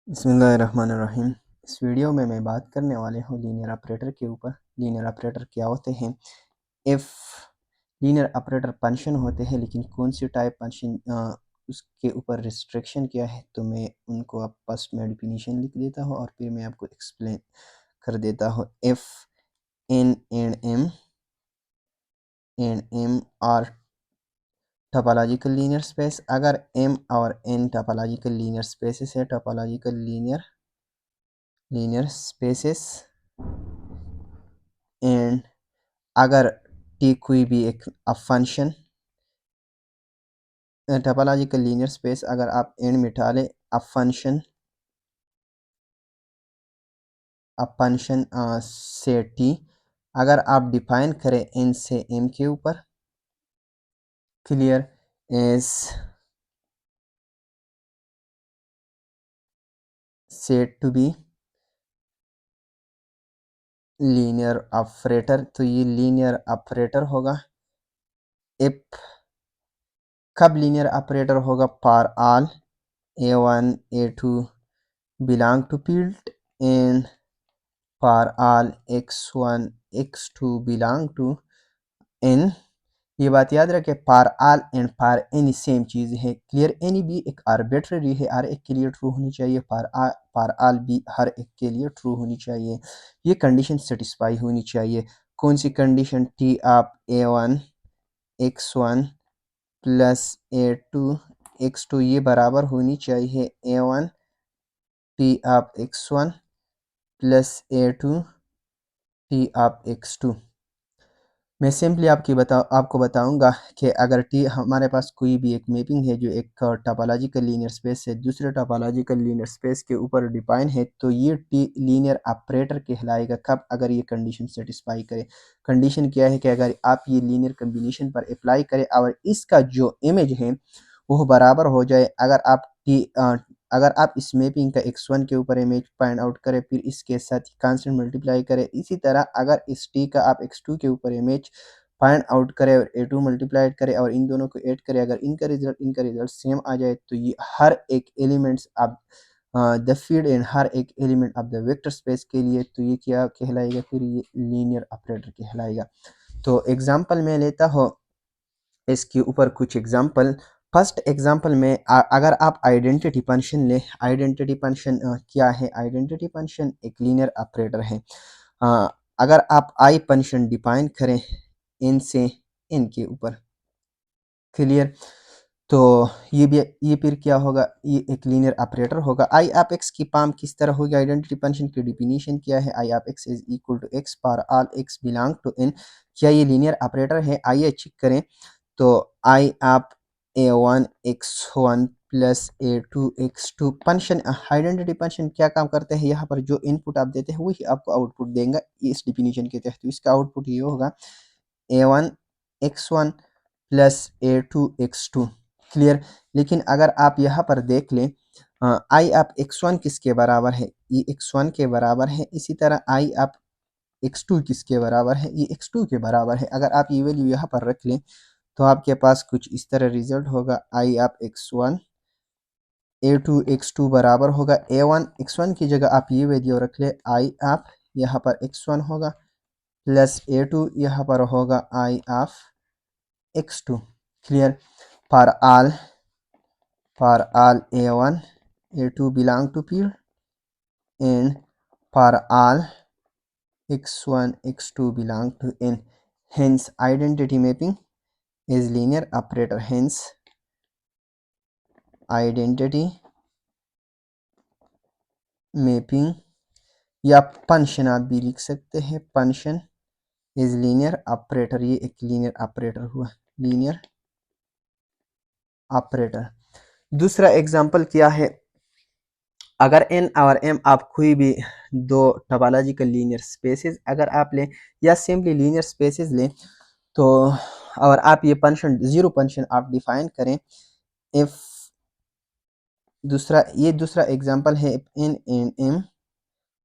बिस्मिल्लाहिर्रहमानिर्रहीम। इस वीडियो में मैं बात करने वाले हूँ लीनियर ऑपरेटर के ऊपर। लीनियर ऑपरेटर क्या होते हैं? इफ़ लीनियर ऑपरेटर फंक्शन होते हैं, लेकिन कौन सी टाइप फंक्शन, उसके ऊपर रिस्ट्रिक्शन क्या है, तो मैं उनको आप फर्स्ट में डिफिनीशन लिख देता हूँ और फिर मैं आपको एक्सप्लेन कर देता हूँ। If N and M are topological linear space, अगर m और n टोपोलॉजिकल लीनियर स्पेसेस है, टोपोलॉजिकल लीनियर स्पेसेस, एंड अगर t कोई भी एक फंक्शन, टोपोलॉजिकल लीनियर स्पेस अगर आप एंड में डालें फंक्शन से t, अगर आप डिफाइन करें n से m के ऊपर, clear, as said to be linear operator, तो ये लीनियर ऑपरेटर होगा। इफ कब लीनियर ऑपरेटर होगा? For all a1 a2 belong to field, and for all x1 x2 belong to n। ये बात याद रखें, for all and for any same चीज़ है। क्लियर, एनी भी एक आर्बिट्ररी है, हर एक के लिए ट्रू होनी चाहिए। फॉर ऑल भी हर एक के लिए ट्रू होनी चाहिए। ये कंडीशन सेटिस्फाई होनी चाहिए। कौन सी condition? T of a1 x1 plus a2 x2 ये बराबर होनी चाहिए a1 T of x1 plus a2 T of x2। मैं सिंपली आपको बताऊंगा कि अगर टी हमारे पास कोई भी एक मैपिंग है जो एक टोपोलॉजिकल लीनियर स्पेस से दूसरे टोपोलॉजिकल लीनियर स्पेस के ऊपर डिफाइन है, तो ये टी लीनियर ऑपरेटर कहलाएगा। कब? अगर ये कंडीशन सेटिस्फाई करे। कंडीशन क्या है कि अगर आप ये लीनियर कम्बिनेशन पर अप्लाई करें और इसका जो इमेज है वो बराबर हो जाए। अगर आप इस मैपिंग का x1 के ऊपर इमेज फाइंड आउट करें, फिर इसके साथ कांस्टेंट मल्टीप्लाई करें, इसी तरह अगर इस टी का आप x2 के ऊपर इमेज फाइंड आउट करें और a2 मल्टीप्लाई करें और इन दोनों को ऐड करें, अगर इनका रिजल्ट सेम आ जाए, तो ये हर एक elements of the field and हर एक element of the vector space के लिए, तो ये क्या कहलाएगा? फिर ये लीनियर ऑपरेटर कहलाएगा। तो एग्जाम्पल मैं लेता हूँ इसके ऊपर कुछ एग्जाम्पल। फर्स्ट एग्जाम्पल में अगर आप आइडेंटिटी फंक्शन ले, आइडेंटिटी फंक्शन क्या है? आइडेंटिटी फंक्शन एक लीनियर ऑपरेटर है। अगर आप आई फंक्शन डिफाइन करें इन से इन के ऊपर, क्लियर, तो ये फिर क्या होगा? ये एक लीनियर ऑपरेटर होगा। आई ऑफ एक्स की पाम किस तरह होगी? आइडेंटिटी फंक्शन की डिफिनीशन क्या है? I of X is equal to X for all X belong to N. क्या ये लीनियर ऑपरेटर है? आइए चेक करें। तो आई आप a1 x1 plus a2 x2 function, identity function क्या काम करते हैं? यहाँ पर जो इनपुट आप देते हैं वही आपको आउटपुट देंगे इस डिफिनीशन के तहत। तो इसका आउटपुट ये होगा a1 x1 plus a2 x2, clear. लेकिन अगर आप यहाँ पर देख लें, आई आप x1 किसके बराबर है? ये x1 के बराबर है। इसी तरह आई आप x2 किसके बराबर है? ये x2 के बराबर है। अगर आप ये वैल्यू यहाँ पर रख लें तो आपके पास कुछ इस तरह रिजल्ट होगा। आई आप x1 a2 x2 बराबर होगा a1 x1 की जगह आप ये वैल्यू रख ले, आई आप यहाँ पर x1 होगा प्लस a2 यहाँ पर होगा I of x2, clear. For all a1 a2 belong to P and for all x1 x2 belong to n, hence identity mapping is linear operator, hence identity mapping या function आप भी लिख सकते हैं, function is linear operator. ये एक linear operator हुआ, linear operator. दूसरा एग्जांपल क्या है? अगर n और m आप कोई भी दो टोपोलॉजिकल लीनियर स्पेसेस अगर आप लें या सिंपली लीनियर स्पेसेस लें, तो और आप ये फंक्शन जीरो फंक्शन आप डिफाइन करें, इफ दूसरा एग्जांपल है n and m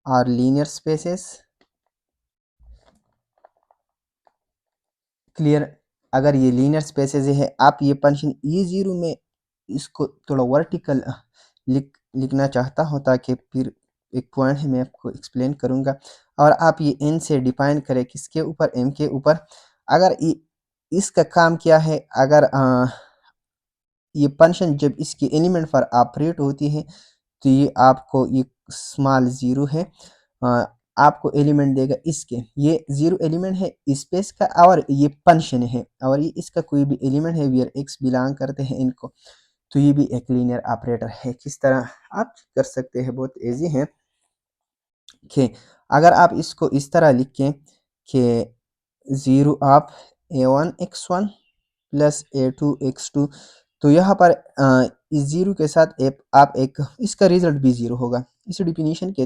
are linear spaces, clear. अगर ये लीनियर स्पेसेस है, आप ये फंक्शन E0 में इसको थोड़ा वर्टिकल लिखना चाहता हूँ ताकि फिर एक पॉइंट है मैं आपको एक्सप्लेन करूँगा। और आप ये n से डिफाइन करें किसके ऊपर, m के ऊपर। अगर इसका काम क्या है, अगर ये फंक्शन जब इसके एलिमेंट पर ऑपरेट होती है तो ये आपको ये स्मॉल ज़ीरो है, आपको एलिमेंट देगा इसके, ये ज़ीरो एलिमेंट है स्पेस का और ये फंक्शन है और ये इसका कोई भी एलिमेंट है वेयर x बिलोंग करते हैं इनको, तो ये भी एक लीनियर ऑपरेटर है। किस तरह आप कर सकते हैं, बहुत इजी है कि अगर आप इसको इस तरह लिखें कि zero of a1 x1 plus a2 x2, तो यहाँ पर इस ज़ीरो के साथ आप एक इसका रिजल्ट भी ज़ीरो होगा, इस डिफिनीशन के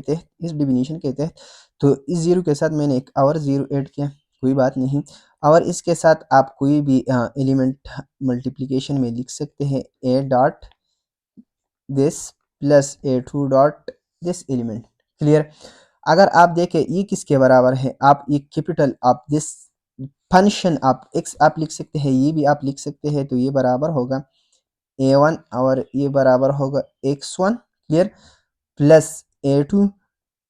तहत। तो इस ज़ीरो के साथ मैंने एक और ज़ीरो ऐड किया, कोई बात नहीं। और इसके साथ आप कोई भी एलिमेंट मल्टीप्लिकेशन में लिख सकते हैं, a dot this plus a2 dot this element. Clear. अगर आप देखें ये किसके बराबर है, आप ये कैपिटल आप दिस फंक्शन आप x आप लिख सकते हैं, ये भी आप लिख सकते हैं, तो ये बराबर होगा a1 और ये बराबर होगा x1। क्लियर। प्लस a2,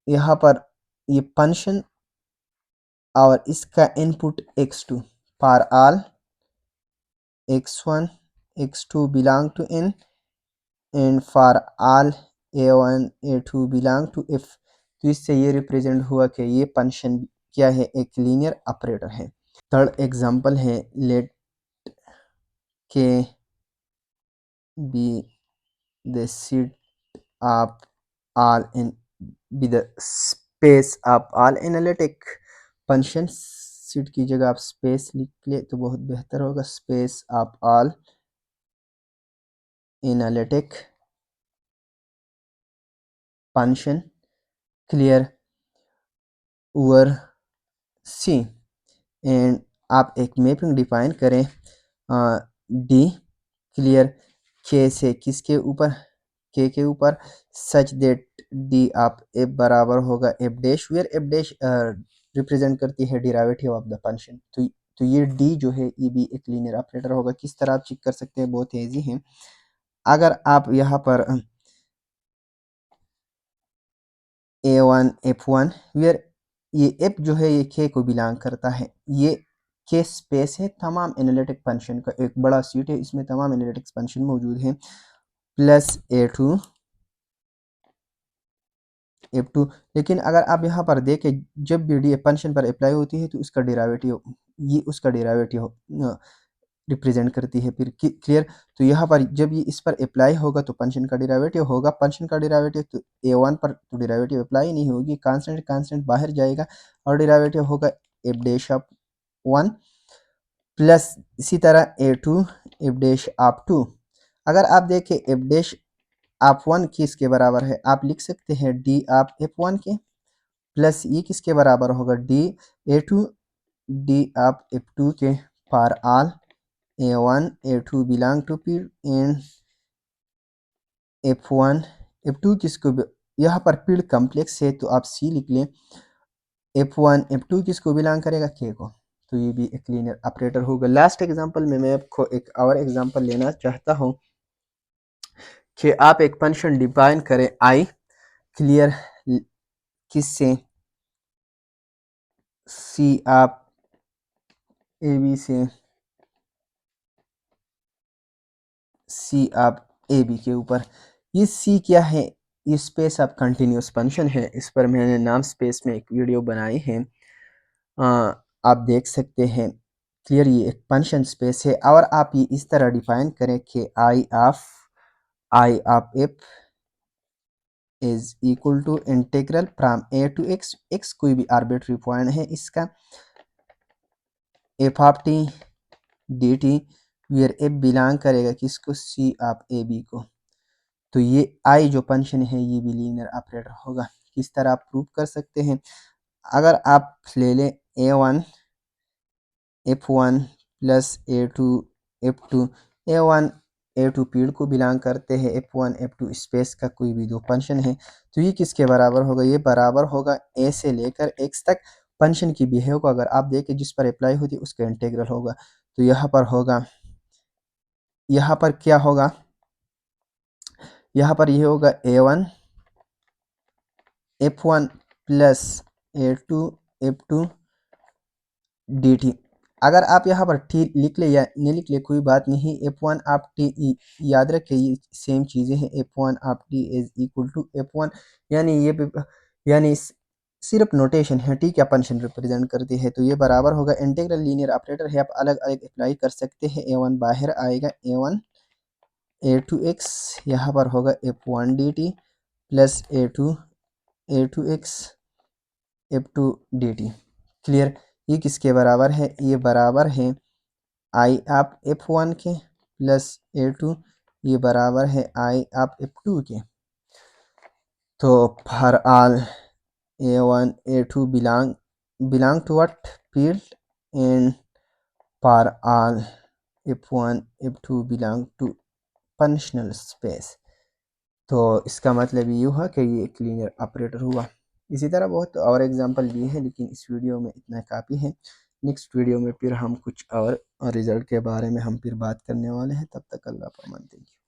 यहाँ पर ये फंक्शन और इसका input x2 for all x1 x2 belong to n and for all a1 a2 belong to f। तो इससे ये रिप्रेजेंट हुआ कि ये फंक्शन क्या है, एक लीनियर ऑपरेटर है। थर्ड एग्जांपल है, लेट के be the set of all in be the space of all analytic function. Seat की जगह आप स्पेस लिख ले तो बहुत बेहतर होगा, space of all analytic function. Clear over C. And आप एक मैपिंग डिफाइन करें डी। क्लियर। के से किसके ऊपर, के ऊपर, such that D of F बराबर होगा F dash, where F dash represent करती है डेरिवेटिव ऑफ द फंक्शन। तो ये डी जो है ये भी एक लीनियर ऑपरेटर होगा। किस तरह आप चेक कर सकते हैं, बहुत ईजी है। अगर आप यहाँ पर a1 f1 वेयर ये f जो है ये k को बिलोंग करता है, ये k स्पेस है तमाम एनालिटिक फंक्शन का, एक बड़ा सीट है, इसमें तमाम एनालिटिक फंक्शन मौजूद हैं, प्लस a2 f2। लेकिन अगर आप यहाँ पर देखें जब भी डी फंक्शन पर अप्लाई होती है तो उसका डेरिवेटिव, ये उसका डेरिवेटिव रिप्रेजेंट करती है फिर। क्लियर। तो यहाँ पर जब ये इस पर अप्लाई होगा तो फंक्शन का डेरिवेटिव होगा, फंक्शन का डेरिवेटिव तो a1 पर तो डेरिवेटिव अप्लाई नहीं होगी, कांस्टेंट कांस्टेंट बाहर जाएगा और डेरिवेटिव होगा एफ डैश ऑफ 1 प्लस इसी तरह a2 एफ डैश ऑफ 2। अगर आप देखें एफ डैश ऑफ 1 किसके बराबर है, आप लिख सकते हैं डी ऑफ f1 के, प्लस ये किसके बराबर होगा D a2 D of f2 के for all a1 a2 belong to P and f1 f2 किसको यहाँ पर पीड कम्प्लेक्स है तो आप सी लिख लें, f1 f2 किसको बिलोंग करेगा, k को। तो ये भी एक लीनियर ऑपरेटर होगा। लास्ट एग्जांपल में मैं आपको एक और एग्जांपल लेना चाहता हूँ कि आप एक फंक्शन डिफाइन करें i। क्लियर। किससे, सी आप ए बी से, सी आप ए बी के ऊपर। ये सी क्या है, ये स्पेस ऑफ कंटिन्यूस फंक्शन है, इस पर मैंने नाम स्पेस में एक वीडियो बनाई है, आप देख सकते हैं। क्लियर। ये एक फंक्शन स्पेस है और आप ये इस तरह डिफाइन करें कि I of F is equal to integral from A to X, X कोई भी आर्बिट्री पॉइंट है इसका, F of T D T where F belong करेगा किसको, सी ऑफ ए बी को। तो ये आई जो फंक्शन है ये भी लीनियर ऑपरेटर होगा। किस तरह आप प्रूव कर सकते हैं, अगर आप ले लें a1 f1 plus a2 f2, a1 a2 पीड को बिलोंग करते हैं, f1 f2 स्पेस का कोई भी दो फंक्शन है, तो ये किसके बराबर होगा, ये बराबर होगा a से लेकर x तक फंक्शन की बिहेव को अगर आप देखें जिस पर अप्लाई होती है उसका इंटीग्रल होगा। तो यहाँ पर होगा, यहाँ पर क्या होगा, यहाँ पर ये होगा A1 F1 plus A2 F2 dt। अगर आप यहाँ पर टी लिख ले या नहीं लिख ले कोई बात नहीं, F1 आप टी याद रखें, ये सेम चीज़ें हैं। F1 आप T is equal to F1, यानी ये यानी सिर्फ नोटेशन है, ठीक है, फंक्शन रिप्रेजेंट करती है। तो ये बराबर होगा, इंटीग्रल लीनियर ऑपरेटर है, आप अलग अलग अप्लाई कर सकते हैं। A1 बाहर आएगा, A1 A2x यहाँ पर होगा F1 dt plus A2x F2 dt। Clear. ये किसके बराबर है? ये बराबर है आई आप F1 के प्लस A2, ये बराबर है आई आप F2 के। तो for all A1 A2 belong to what field, and for all F1 F2 belong to functional space. तो इसका मतलब ये हुआ कि ये एक लीनियर ऑपरेटर हुआ। इसी तरह बहुत और एग्जांपल दिए हैं, लेकिन इस वीडियो में इतना काफ़ी है। नेक्स्ट वीडियो में फिर हम कुछ और रिजल्ट के बारे में हम फिर बात करने वाले हैं। तब तक अल्लाह पाक। Thank you.